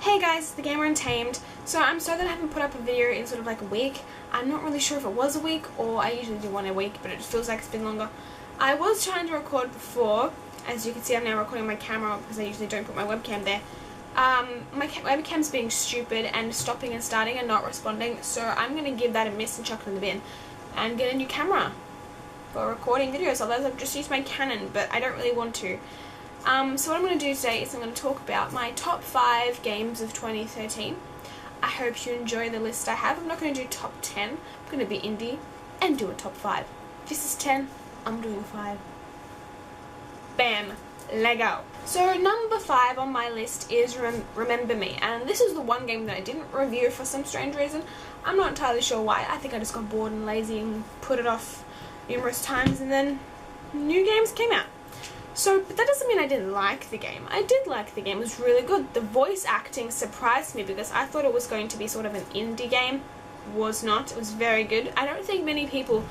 Hey guys, it's the Gamer Untamed. So I'm sorry that I haven't put up a video in sort of like a week. I'm not really sure if it was a week or I usually do one a week, but it feels like it's been longer. I was trying to record before. As you can see, I'm now recording my camera because I usually don't put my webcam there. My webcam's being stupid and stopping and starting and not responding, so I'm going to give that a miss and chuck it in the bin and get a new camera for recording videos. Otherwise I've just used my Canon, but I don't really want to. So what I'm going to do today is I'm going to talk about my top 5 games of 2013. I hope you enjoy the list I have. I'm not going to do top 10. I'm going to be indie and do a top 5. This is 10. I'm doing 5. Bam. Lego. So number 5 on my list is Remember Me, and this is the one game that I didn't review for some strange reason. I'm not entirely sure why. I think I just got bored and lazy and put it off numerous times, and then new games came out. So, but that doesn't mean I didn't like the game. I did like the game. It was really good. The voice acting surprised me because I thought it was going to be sort of an indie game. Was not. It was very good. I don't think many people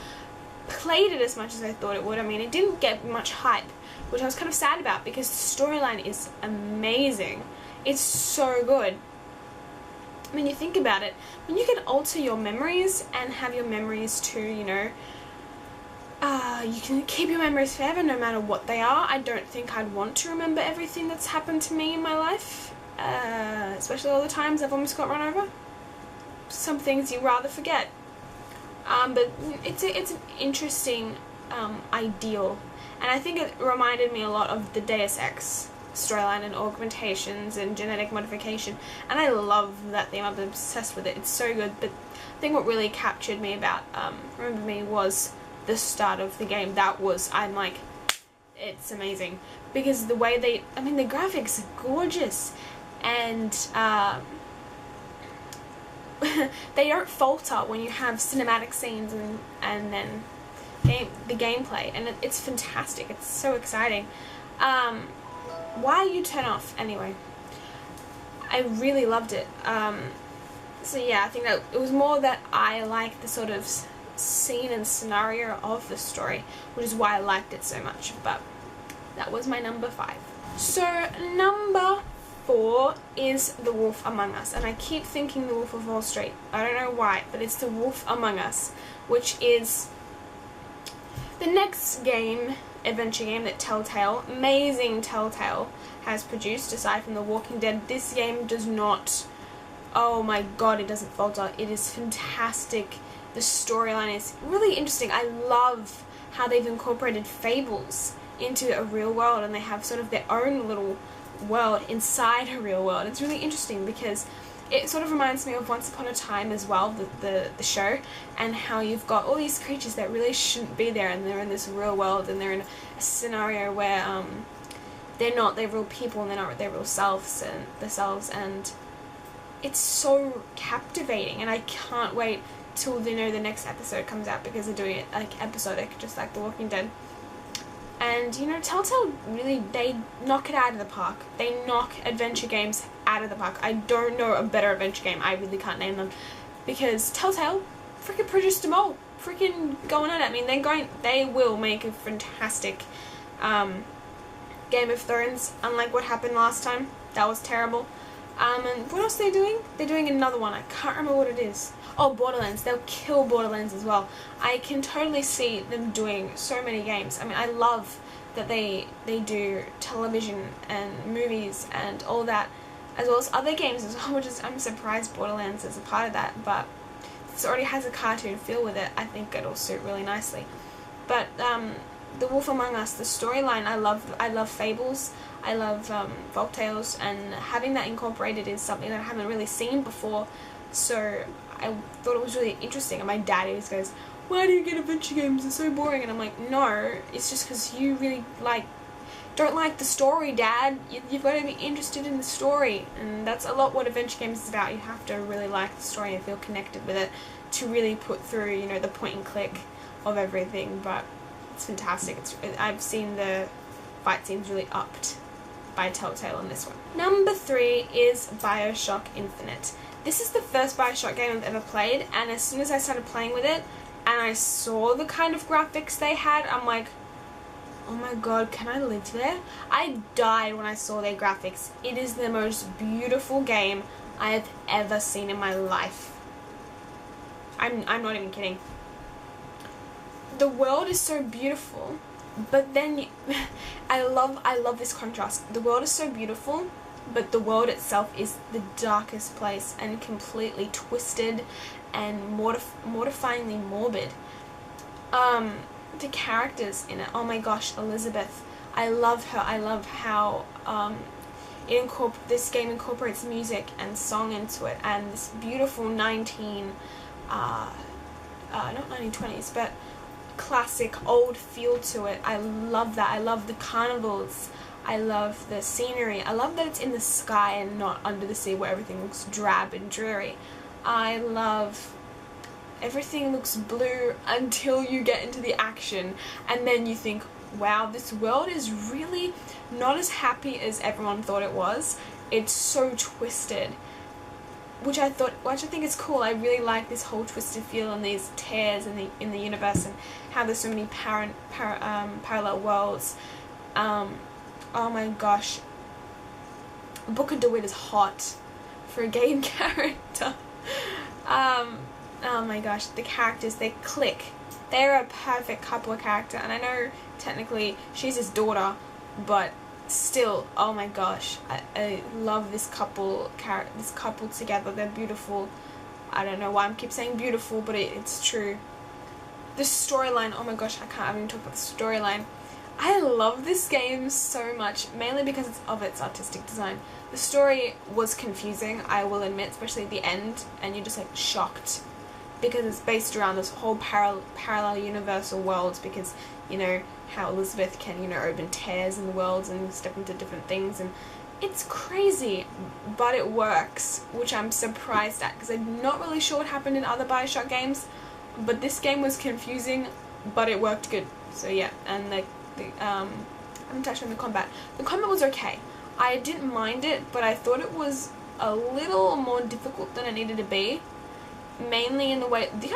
played it as much as I thought it would. I mean, it didn't get much hype, which I was kind of sad about because the storyline is amazing. It's so good. I mean, you think about it. When you can alter your memories and have your memories to, you can keep your memories forever no matter what they are. I don't think I'd want to remember everything that's happened to me in my life, especially all the times I've almost got run over. Some things you rather forget. But it's an interesting ideal, and I think it reminded me a lot of the Deus Ex storyline and augmentations and genetic modification, and I love that theme. I'm obsessed with it. It's so good. But I think what really captured me about Remember Me was the start of the game. I'm like, it's amazing because the way the graphics are gorgeous, and they don't falter when you have cinematic scenes and then the gameplay, and it's fantastic. It's so exciting. Why you turn off anyway? I really loved it. So yeah, I think that it was more that I like the sort of scene and scenario of the story, which is why I liked it so much. But that was my number 5. So number 4 is The Wolf Among Us, and I keep thinking The Wolf of Wall Street. I don't know why, but it's The Wolf Among Us, which is the next adventure game that amazing Telltale has produced, aside from The Walking Dead. This game does not, oh my god, it doesn't falter. It is fantastic. The storyline is really interesting. I love how they've incorporated fables into a real world, and they have sort of their own little world inside a real world. It's really interesting because it sort of reminds me of Once Upon a Time as well, the show, and how you've got all these creatures that really shouldn't be there, and they're in this real world, and they're in a scenario where they're real people and they're not their real selves, and it's so captivating, and I can't wait till the next episode comes out because they're doing it like episodic, just like The Walking Dead. And Telltale really, they knock it out of the park. They knock adventure games out of the park. I don't know a better adventure game. I really can't name them because Telltale freaking produced them all. Freaking going at it. I mean, they will make a fantastic Game of Thrones, unlike what happened last time. That was terrible. And what else are they doing? They're doing another one. I can't remember what it is. Oh, Borderlands. They'll kill Borderlands as well. I can totally see them doing so many games. I mean, I love that they do television and movies and all that, as well as other games as well, which is, I'm surprised Borderlands is a part of that, but this already has a cartoon feel with it. I think it'll suit really nicely. But The Wolf Among Us, the storyline, I love fables. I love folktales, and having that incorporated is something that I haven't really seen before, so I thought it was really interesting. And my dad always goes, "Why do you get adventure games? They're so boring." And I'm like, no, it's just because you really don't like the story, Dad. You've got to be interested in the story, and that's a lot what adventure games is about. You have to really like the story and feel connected with it to really put through, the point and click of everything. But it's fantastic. I've seen the fight scenes really upped by Telltale on this one. Number 3 is BioShock Infinite. This is the first BioShock game I've ever played, and as soon as I started playing with it and I saw the kind of graphics they had, I'm like, Oh my god, can I live there? I died when I saw their graphics. It is the most beautiful game I have ever seen in my life. I'm not even kidding. The world is so beautiful, but then I love this contrast. The world is so beautiful, but the world itself is the darkest place and completely twisted and mortifyingly morbid. The characters in it, oh my gosh, Elizabeth, I love her. I love how this game incorporates music and song into it, and this beautiful not 1920s, but classic old feel to it. I love that. I love the carnivals. I love the scenery. I love that it's in the sky and not under the sea where everything looks drab and dreary. I love everything looks blue until you get into the action, and then you think, wow, this world is really not as happy as everyone thought it was. It's so twisted, which I think is cool. I really like this whole twisted feel and these tears in the universe, and how there's so many parallel worlds. Oh my gosh, Booker DeWitt is hot for a game character. Oh my gosh, the characters, they click. They're a perfect couple of character, and I know technically she's his daughter, but still, oh my gosh, I love this couple together. They're beautiful. I don't know why I keep saying beautiful, but it's true. The storyline, oh my gosh, I can't even talk about the storyline. I love this game so much, mainly because of its artistic design. The story was confusing, I will admit, especially at the end, and you're just like shocked, because it's based around this whole parallel universal worlds, because, you know, how Elizabeth can, you know, open tears in the worlds and step into different things, and it's crazy, but it works, which I'm surprised at, because I'm not really sure what happened in other Bioshock games, but this game was confusing, but it worked good. So yeah, and I haven't touched on the combat. The combat was okay. I didn't mind it, but I thought it was a little more difficult than it needed to be. Mainly in the way the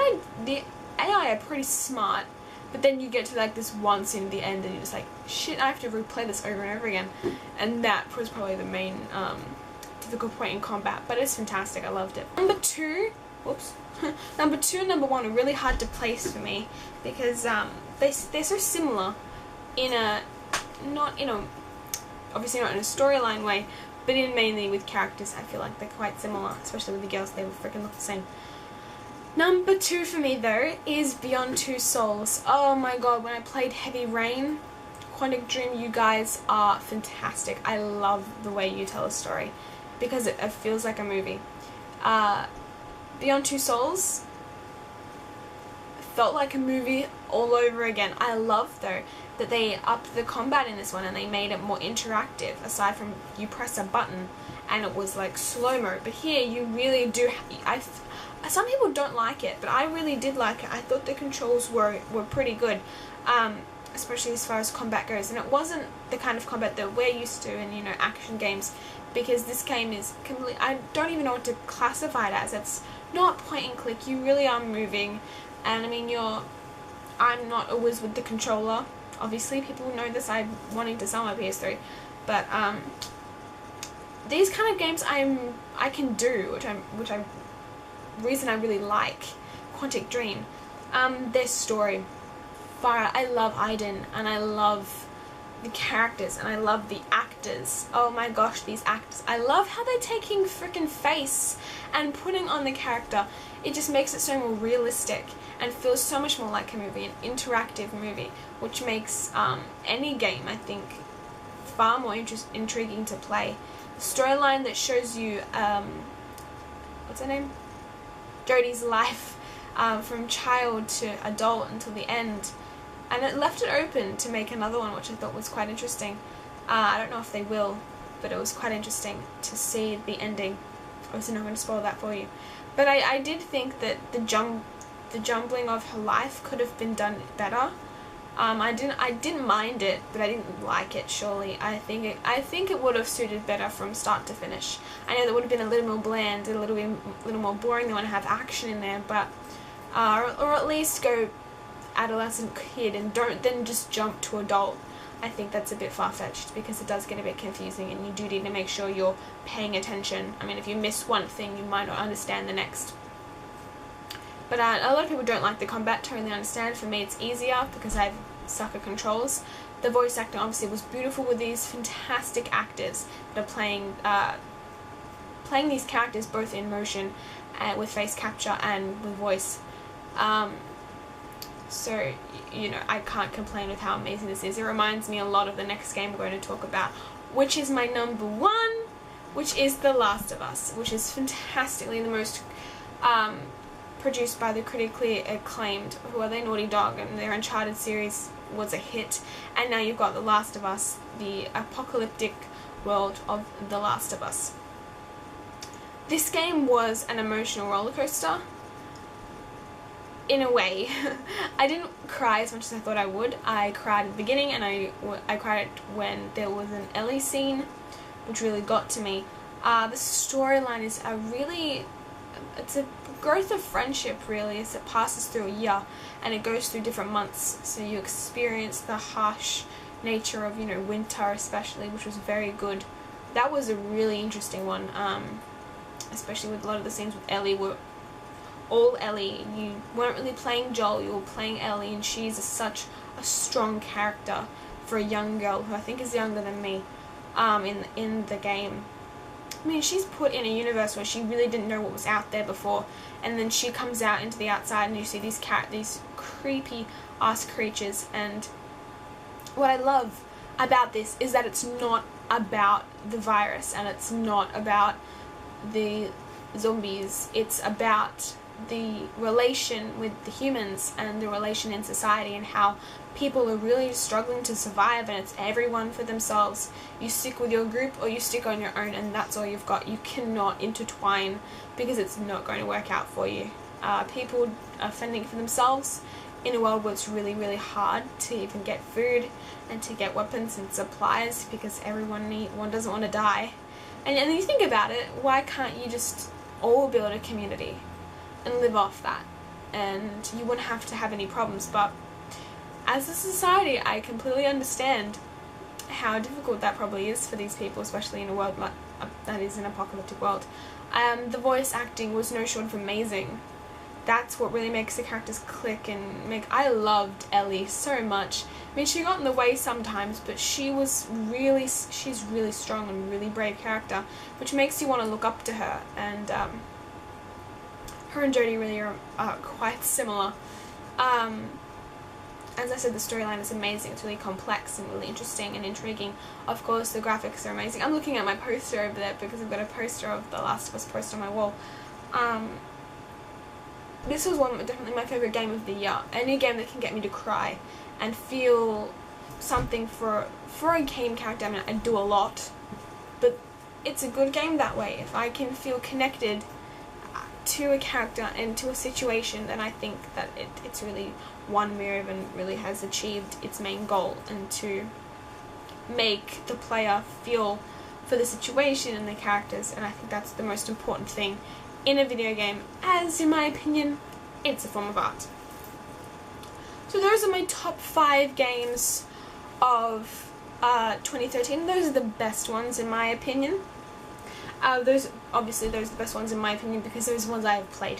AI are pretty smart, but then you get to like this one scene at the end and you're just like, shit, I have to replay this over and over again, and that was probably the main difficult point in combat. But it's fantastic. I loved it. Number two and number one are really hard to place for me, because they're so similar in a obviously not in a storyline way, but in mainly with characters. I feel like they're quite similar, especially with the girls. They freaking look the same. Number two for me, though, is Beyond Two Souls. Oh my god, when I played Heavy Rain, Quantic Dream, you guys are fantastic. I love the way you tell a story, because it feels like a movie. Beyond Two Souls felt like a movie all over again. I love, though, that they upped the combat in this one and they made it more interactive, aside from you press a button and it was like slow-mo. But here you really do... some people don't like it, but I really did like it. I thought the controls were pretty good, especially as far as combat goes. And it wasn't the kind of combat that we're used to in, you know, action games, because this game is completely... I don't even know what to classify it as. It's not point and click. You really are moving. And I mean, I'm not a whiz with the controller. Obviously, people know this. I'm wanting to sell my PS3, but these kind of games I can do, reason I really like Quantic Dream. Their story, I love Aiden, and I love the characters, and I love the actors. Oh my gosh, these actors! I love how they're taking freaking face and putting on the character. It just makes it so more realistic and feels so much more like a movie, an interactive movie, which makes any game, I think, far more intriguing to play. Storyline that shows you, what's her name? Jodie's life from child to adult until the end, and it left it open to make another one, which I thought was quite interesting. I don't know if they will, but it was quite interesting to see the ending. Obviously not going to spoil that for you, but I did think that the jumbling of her life could have been done better. I didn't mind it, but I didn't like it. Surely, I think it would have suited better from start to finish. I know that would have been a little more bland, a little more boring. They want to have action in there, but or at least go adolescent kid and don't then just jump to adult. I think that's a bit far-fetched because it does get a bit confusing, and you do need to make sure you're paying attention. I mean, if you miss one thing, you might not understand the next. But a lot of people don't like the combat, totally understand. For me, it's easier because I have sucker controls. The voice acting obviously was beautiful with these fantastic actors that are playing these characters both in motion and with face capture and with voice. So, you know, I can't complain with how amazing this is. It reminds me a lot of the next game we're going to talk about, which is my number one, which is The Last of Us, which is fantastically the most produced by the critically acclaimed, who are they, Naughty Dog, and their Uncharted series was a hit, and now you've got The Last of Us, the apocalyptic world of The Last of Us. This game was an emotional roller coaster. In a way. I didn't cry as much as I thought I would. I cried at the beginning, and I cried when there was an Ellie scene, which really got to me. The storyline is it's a growth of friendship, really, as it passes through a year, and it goes through different months, so you experience the harsh nature of, you know, winter especially, which was very good. That was a really interesting one, especially with a lot of the scenes with Ellie were all Ellie. You weren't really playing Joel, you were playing Ellie, and she's such a strong character for a young girl who I think is younger than me in the game. I mean, she's put in a universe where she really didn't know what was out there before, and then she comes out into the outside and you see these creepy ass creatures. And what I love about this is that it's not about the virus, and it's not about the zombies. It's about the relation with the humans and the relation in society, and how people are really struggling to survive, and it's everyone for themselves. You stick with your group or you stick on your own, and that's all you've got. You cannot intertwine because it's not going to work out for you. People are fending for themselves in a world where it's really, really hard to even get food and to get weapons and supplies because everyone doesn't want to die. And then you think about it, why can't you just all build a community and live off that? And you wouldn't have to have any problems. But as a society, I completely understand how difficult that probably is for these people, especially in a world like that is an apocalyptic world. The voice acting was no short of amazing. That's what really makes the characters click and make. I loved Ellie so much. I mean, she got in the way sometimes, but she's really strong and really brave character, which makes you want to look up to her. And her and Jodie really are quite similar. As I said, the storyline is amazing. It's really complex and really interesting and intriguing. Of course, the graphics are amazing. I'm looking at my poster over there because I've got a poster of The Last of Us poster on my wall. This was definitely my favourite game of the year. Any game that can get me to cry and feel something for a game character. I mean, I do a lot, but it's a good game that way. If I can feel connected to a character and to a situation, then I think that it's really won me over and really has achieved its main goal, and to make the player feel for the situation and the characters. And I think that's the most important thing in a video game, as in my opinion, it's a form of art. So those are my top 5 games of 2013. Those are the best ones in my opinion. Those are the best ones in my opinion because those are the ones I have played.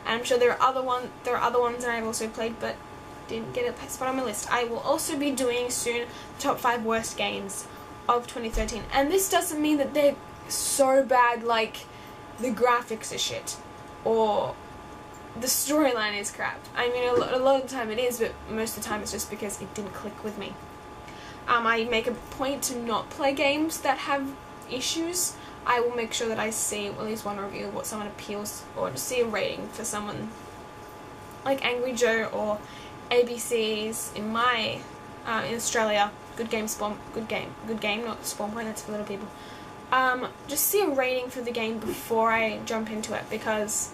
And I'm sure there are other ones that I've also played but didn't get a spot on my list. I will also be doing soon the top 5 worst games of 2013. And this doesn't mean that they're so bad, like the graphics are shit or the storyline is crap. I mean, a lot of the time it is, but most of the time it's just because it didn't click with me. I make a point to not play games that have issues. I will make sure that I see at least one review of what someone appeals, or just see a rating for someone like Angry Joe or ABC's in in Australia. Good game, not Spawn Point, that's for little people. Just see a rating for the game before I jump into it, because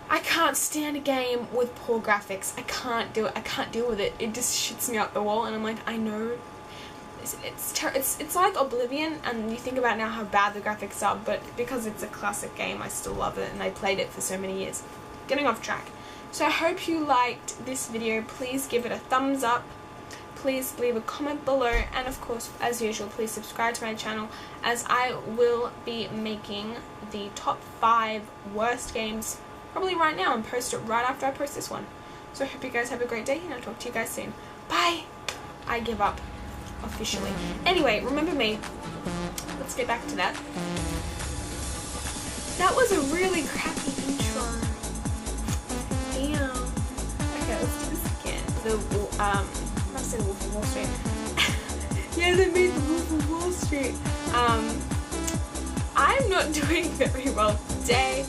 I can't stand a game with poor graphics. I can't do it. I can't deal with it. It just shits me up the wall, and I'm like, I know. It's like Oblivion, and you think about now how bad the graphics are, but because it's a classic game, I still love it, and I played it for so many years. Getting off track. So I hope you liked this video. Please give it a thumbs up. please leave a comment below, and of course, as usual, please subscribe to my channel, as I will be making the top 5 worst games probably right now and post it right after I post this one. So I hope you guys have a great day, and I'll talk to you guys soon. Bye! I give up. Officially. Anyway, remember me. Let's get back to that. That was a really crappy intro. Damn. Okay, let's do this again. I've said the Wolf of Wall Street. Yeah, they made the Wolf of Wall Street. I'm not doing very well today.